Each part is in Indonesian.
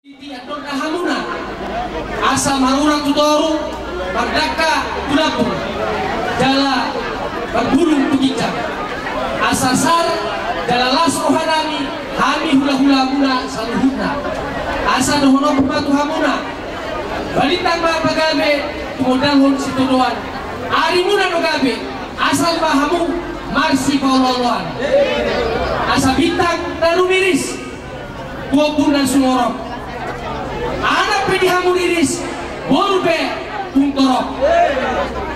Hamuna asa marurang tutoru pardaka tulapur jala berbulung pekicang asasar jala las rohanami hami hula-hula muna saluhuna asa dohono pematu hamuna balitang ma pagabe tumodalhon situdoan ari muna no gabe asal bahamu marsi pauloloan asa bintang taru miris dua bulan sumorok anak pedihamu iris bolbe tungtorok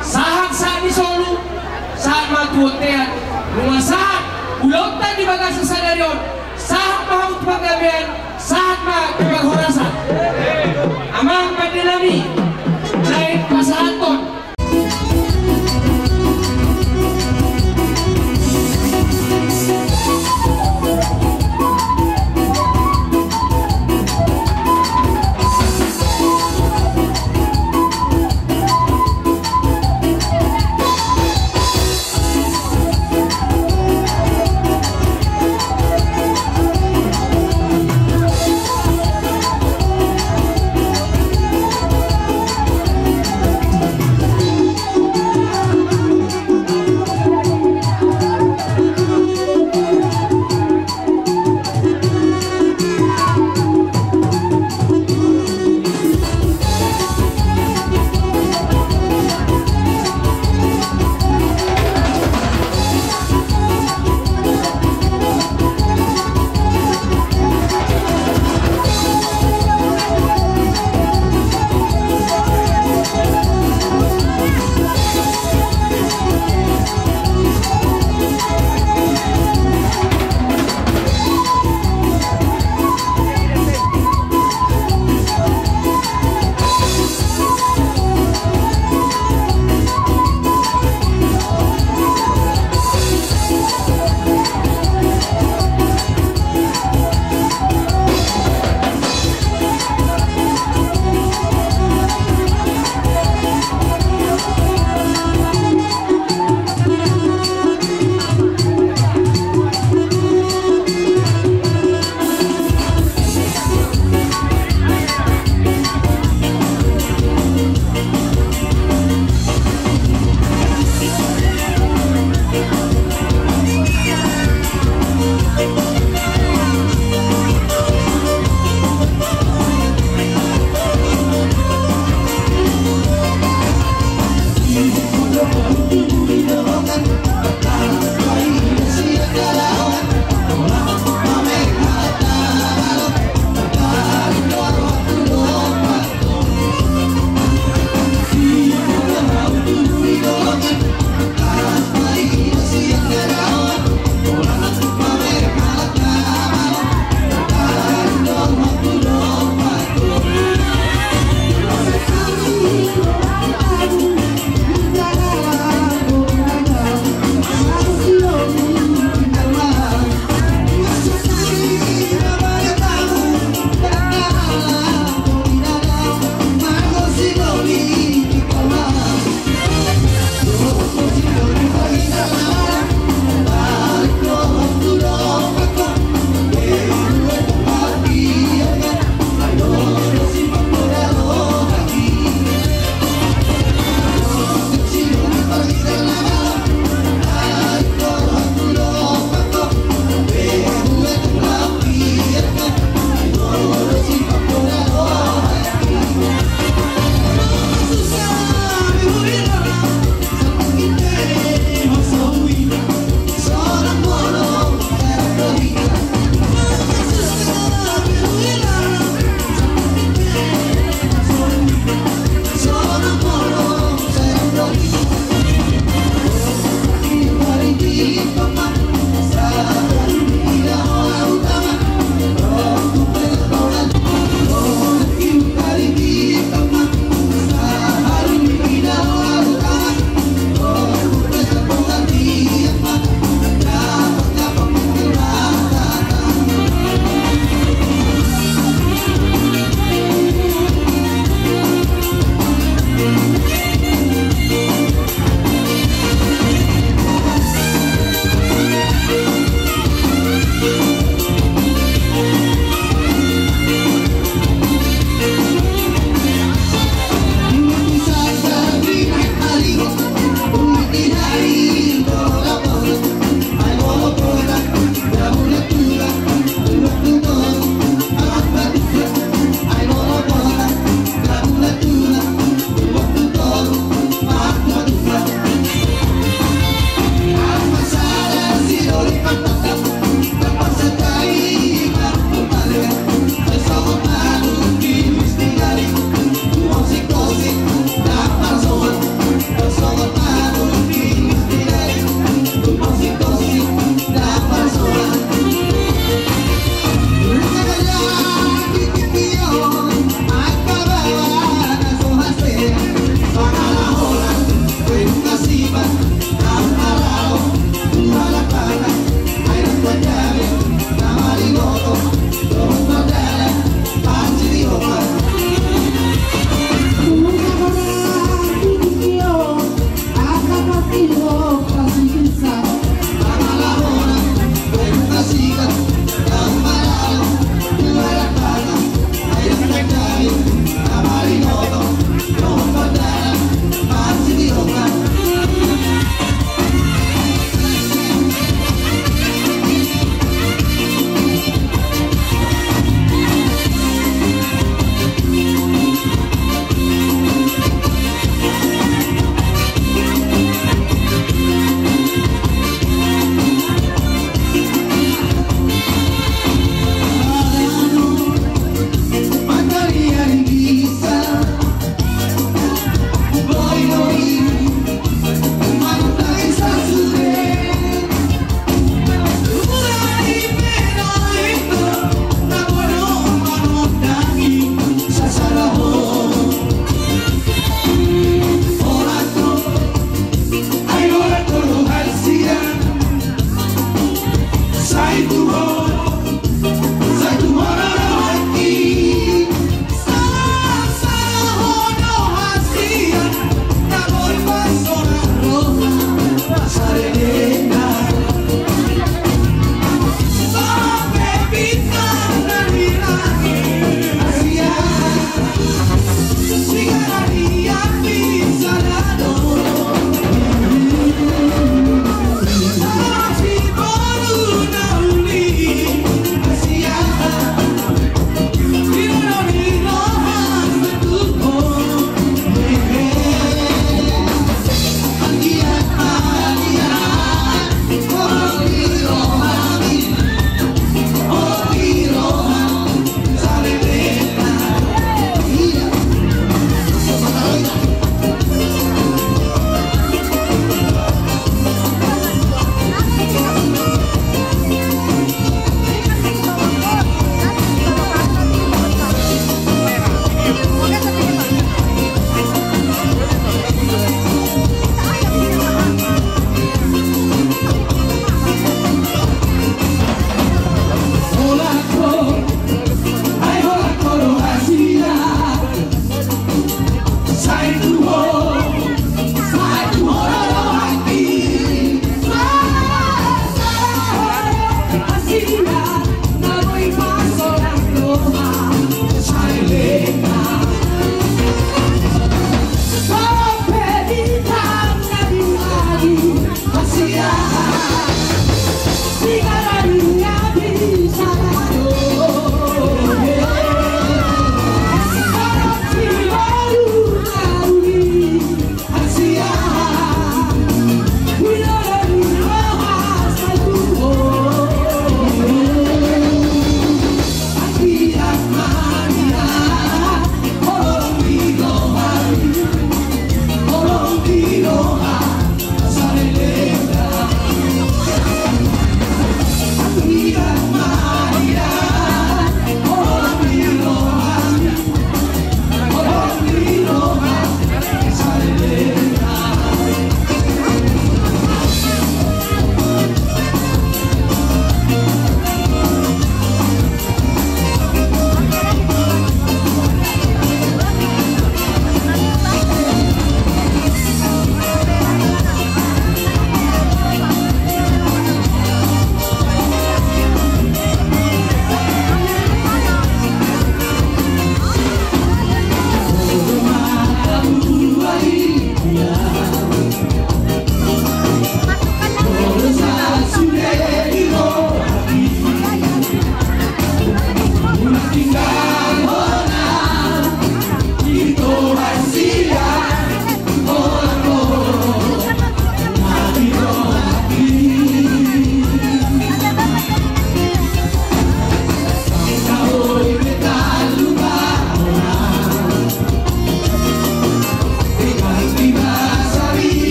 saat di solu saat matu hotean rumah saat ulautan di bagasi sadarion saat maut pagabean saat ma kebahorasan amang padelami lain pasaton.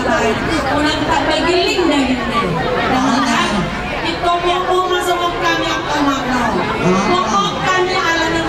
tayo. Unang tagiling na yun eh. Dahan, ito mo masumok kami ang kamagaw. Mukok kami ala na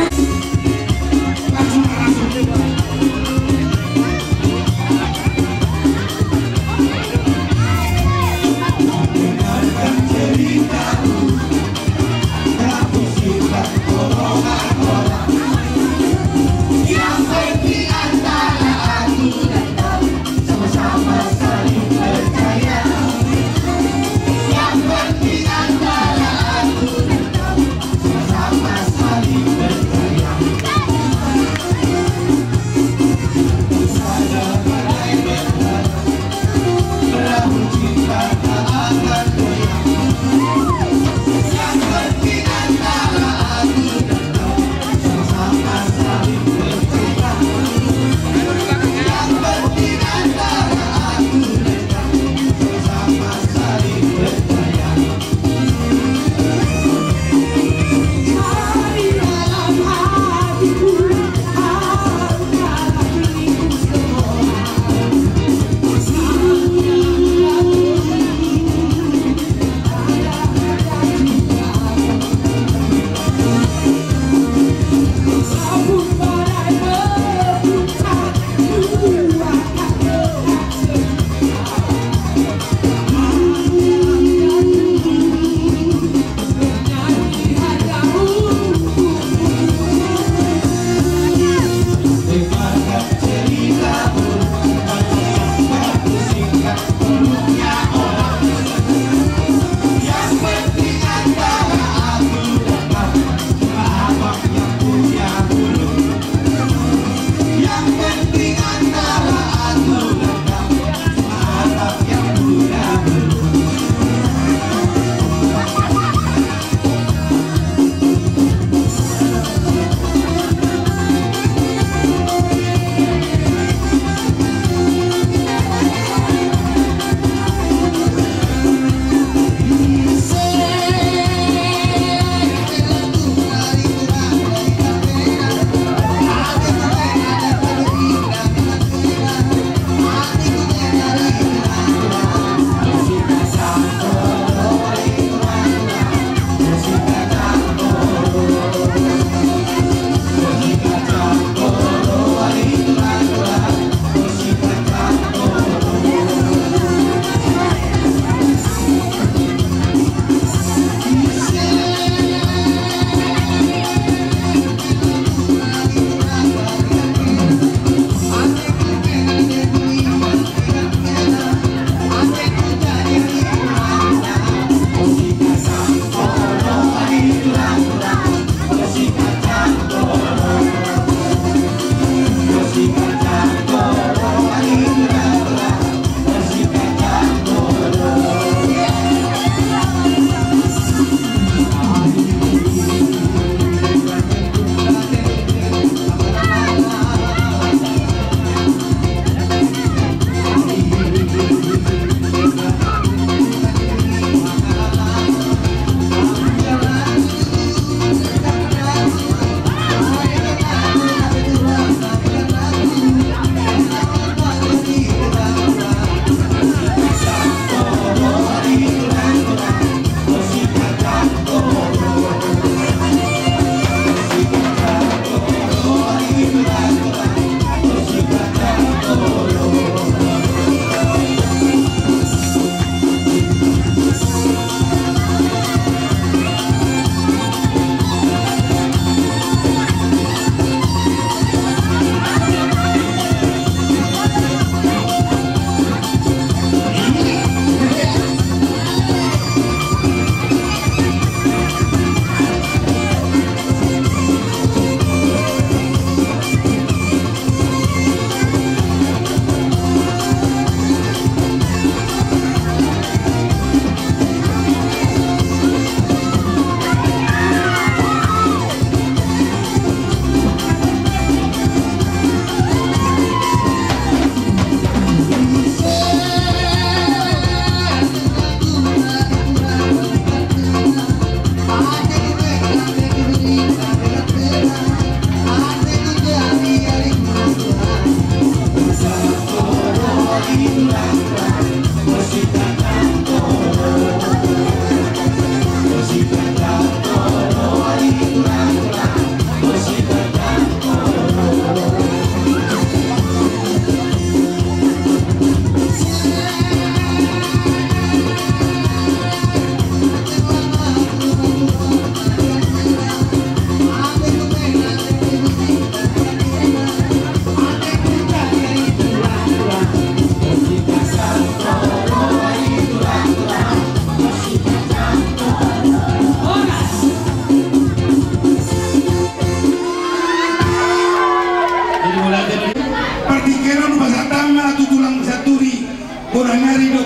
orang ngari do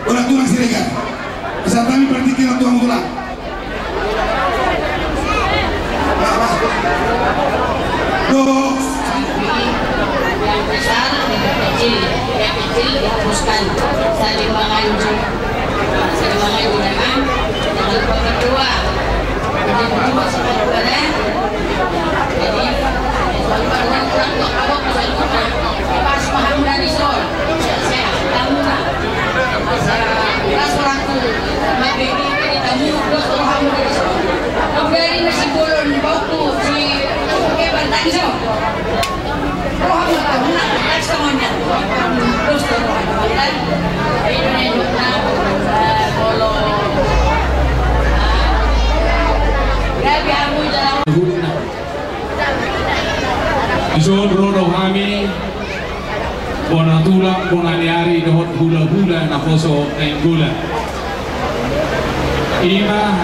orang tulang siregar. Bisa kami pertikin orang tulang. Yang besar, yang kecil dihapuskan. Saling menganjur dengan yang kedua. Yang kedua sebenarnya. Jadi soal kurang tuh abang pas paham dari soal. Saya tamu lah. Pas orang tuh mati ini tamu terus paham dari soal. Dari nasi bolon bauku si keban tadi so. Roh tamu nak semuanya. Terus kan. Ini juga bolon. Grabe aku dalam Isun rodo kami bona tulang bona diari dohot hula-hula na poso gula ima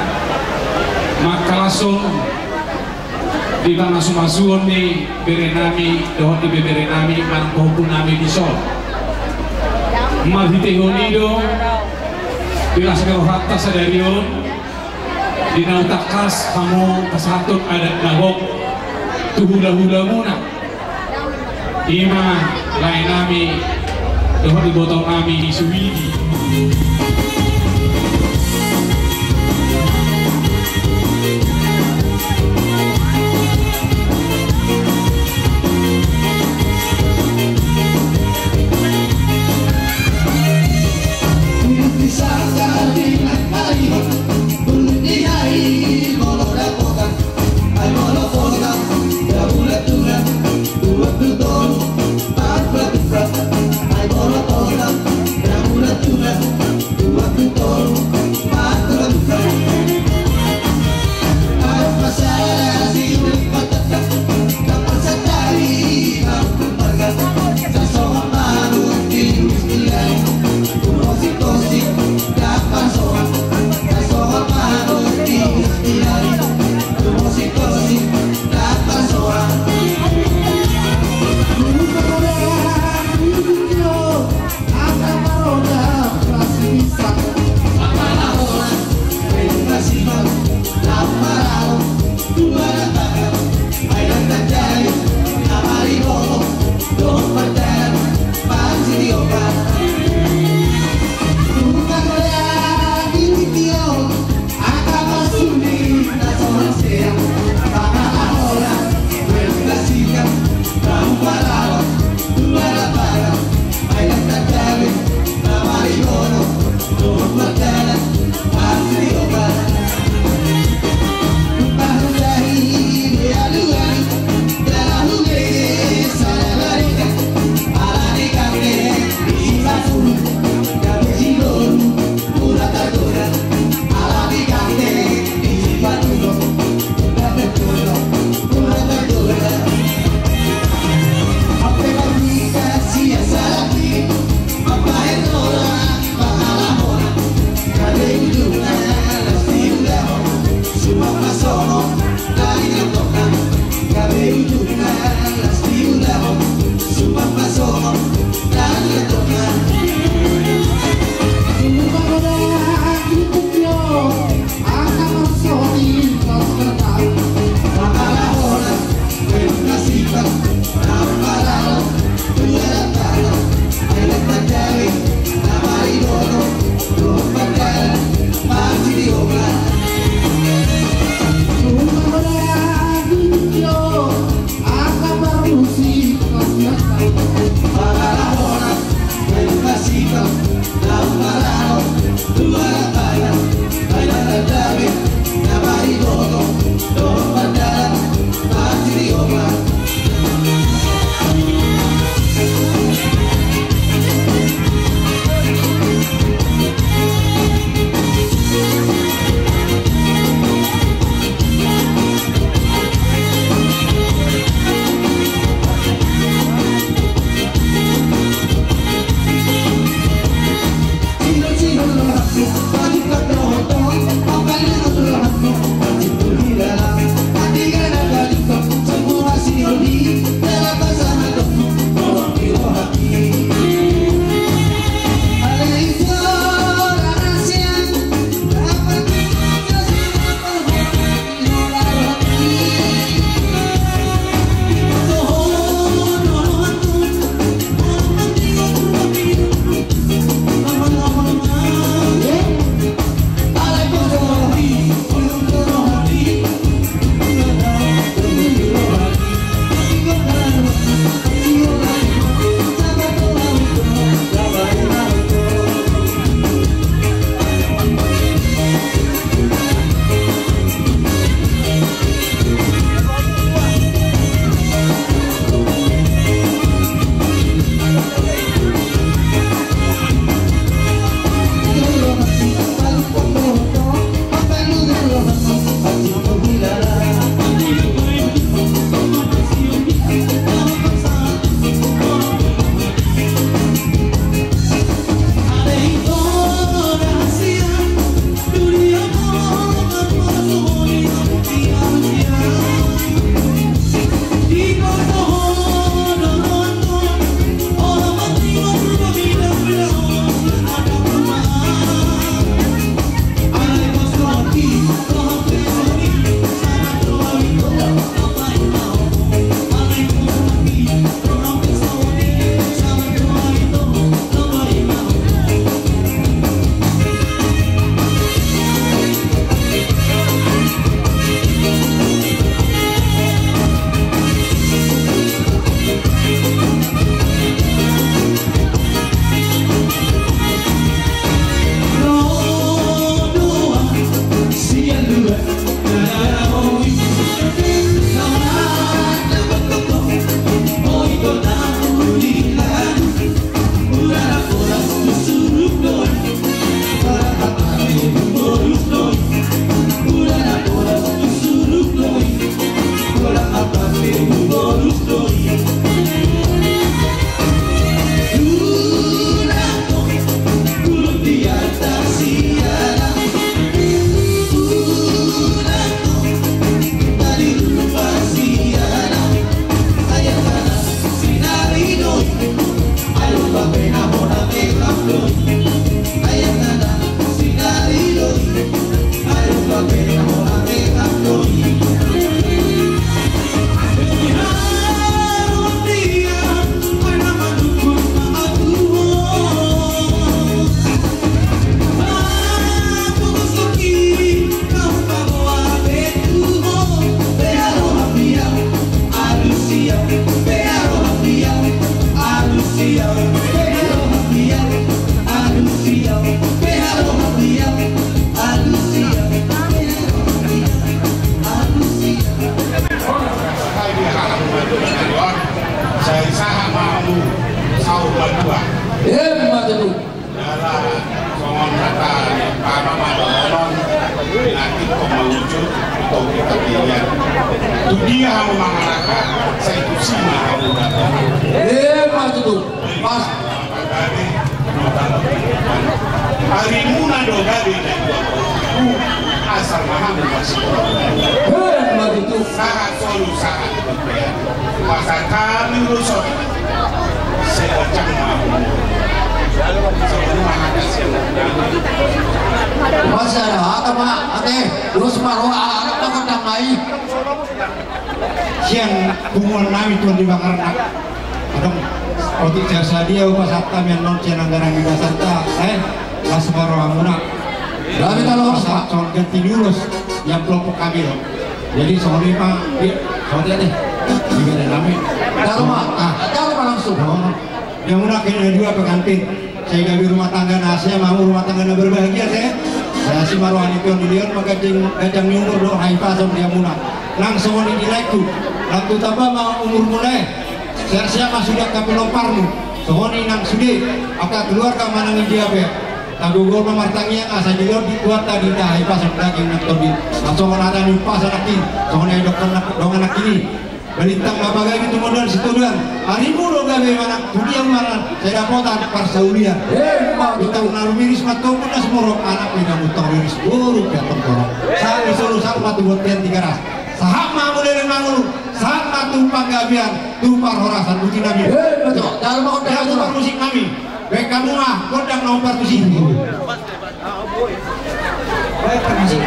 makalaso di tanah sumasuon ni berenami dohot di berenami man pohon nami disol mahitehonido bila segala hatta sadarion di nautakas kamu kesatun adat nagok tu hula-hula muna ima lain nami dohot di botol nami di suwidi dia hamu mangalaka sa itu sima hamu Mas itu pas hari muna dogari na asal mahamu masih Mas itu sangat solu sangat berbayar masa kami rusok saya baca mahamu sebelum ada siapa Mas ada apa Pak ate terus paruh apa kadang mai siang bunguan nami tuan dibakar nak adong otik jasa dia upas hatam yang non cian anggaran kita serta las baru amuna Tapi kalau saat soal ganti lulus yang kelompok kami loh jadi soal lima soalnya deh gimana nami Taruh langsung yang muna kena dua pengantin saya gabi rumah tangga nasi mau rumah tangga berbahagia saya si maruhan itu yang dilihat maka gajang nyumur doa haifah sama dia muna langsung ini dilekku laku tapa mau umur mulai siapa sudah kapi lomparmu sohoni nang sudi aka keluar ke mana dia be tagugol pemartangnya asa dilihat dikuat tadi dah haifah sama daging nak tobi langsung ada nyumpas anak ini sohoni dokter dong anak ini balintang babagai itu modal situdan harimu lo gawe mana budi yang mana saya dapotan parsaulian kita naruh miris matu pun semua anak kita mutong miris buruk ya tengkorok saat disuruh sama tu buat tian 3 ras sahak mamu dari mangulu saat matu panggabian tumpar horasan buti nabi Betul dalam mau dan tumpar musik kami baik kamu mah kodang nomor tu sih Baik musik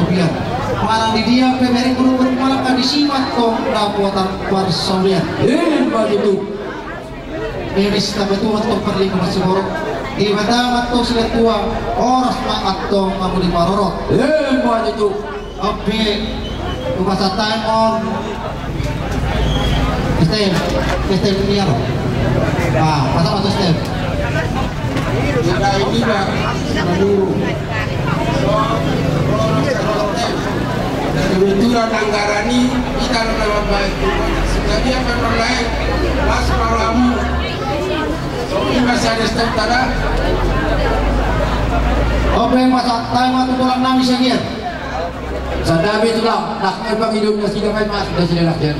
tubian. Malang di dia pemering guru bermalam kan disimat kong dapuatan persaulian. Begitu. Ini setakat tua tong perlima masih borok. Iba damat to sila tua oras maat to kamu di marorot. Begitu. Oke. Kumasa time on. Step ini ya. Pasal atau step. Kita ini Pak, dulu. Kebetulan anggaran ini kita nama baik. Jadi apa yang lain? Pas malamu. Ini masih ada step tada. Oke, masa time atau tulang nami sekian. Sadabi tulang, nak apa hidup nasi dengan mas sudah sudah nakyan.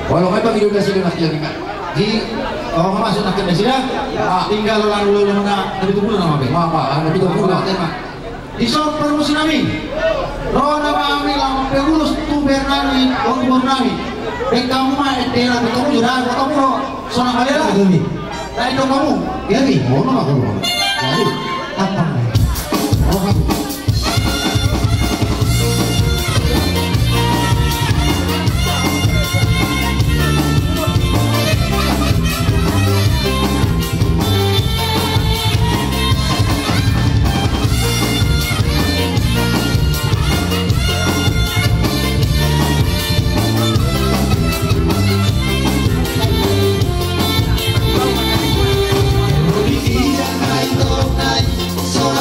Walau apa hidup nasi dengan nakyan kan. Di masuk nak ke sini tinggal lalu mana dari tubuh nama be dari tubuh tema di sok permusim kami rona kami lama pengurus tu bernami untuk nami dan kamu mah etela kamu juga kamu sonang kalian kami lain dong kamu ya nih mau nama kamu jadi apa kamu Sola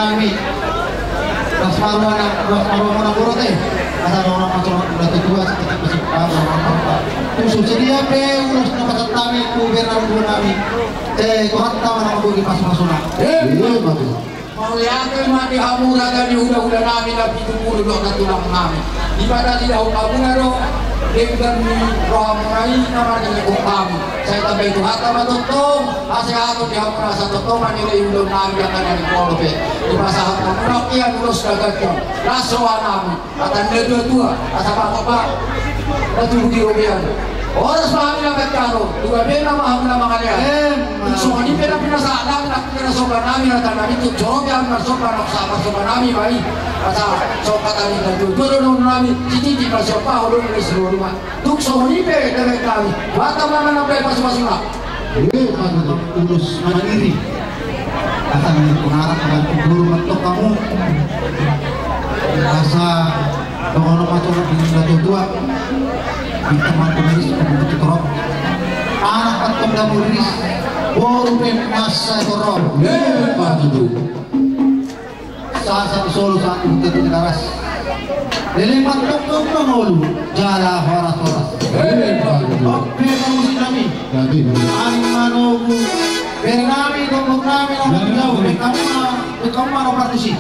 kami pas maruana burot asal orang macam udah tua seperti musik khusus sedia pe urus nama kami kuberan kami Tuhan tahu nama bagi pas masuna mau yakin mati hamura dari udah kami tapi tunggu dulu tulang kami di pada tidak hamura dong dengan roh murai namanya kami saya tambah itu hatta matutong asal aku di hamura satu toman ini udah kami akan dari kolbe di masa hatta murakian urus dagangnya rasuah kami akan dua asal bapak betul di rupiah oras pahami na pagkaro, tugabi na mahamuna mga kalian. So, hindi pinasaan namin, pinasoban namin, at namin, tuturo kami, masoban, masoban namin, may, asa, so, katanin na tuturo nung namin, tititi pa siya pa, ulong na isuro naman. Tukso, hindi pe, dagat kami, bata naman ang pepas masuna. Urus mandiri, asa ng punarap ng tuturo matok kamu, asa, doon matok ng natutua, teman tulis begitu kerap anak atau kamu tulis baru masa korop itu salah satu solo satu itu teras lelemat tokong mengolu jala horas oke kamu kami angmanobu bernami tokong kami nama jauh kamu mana partisi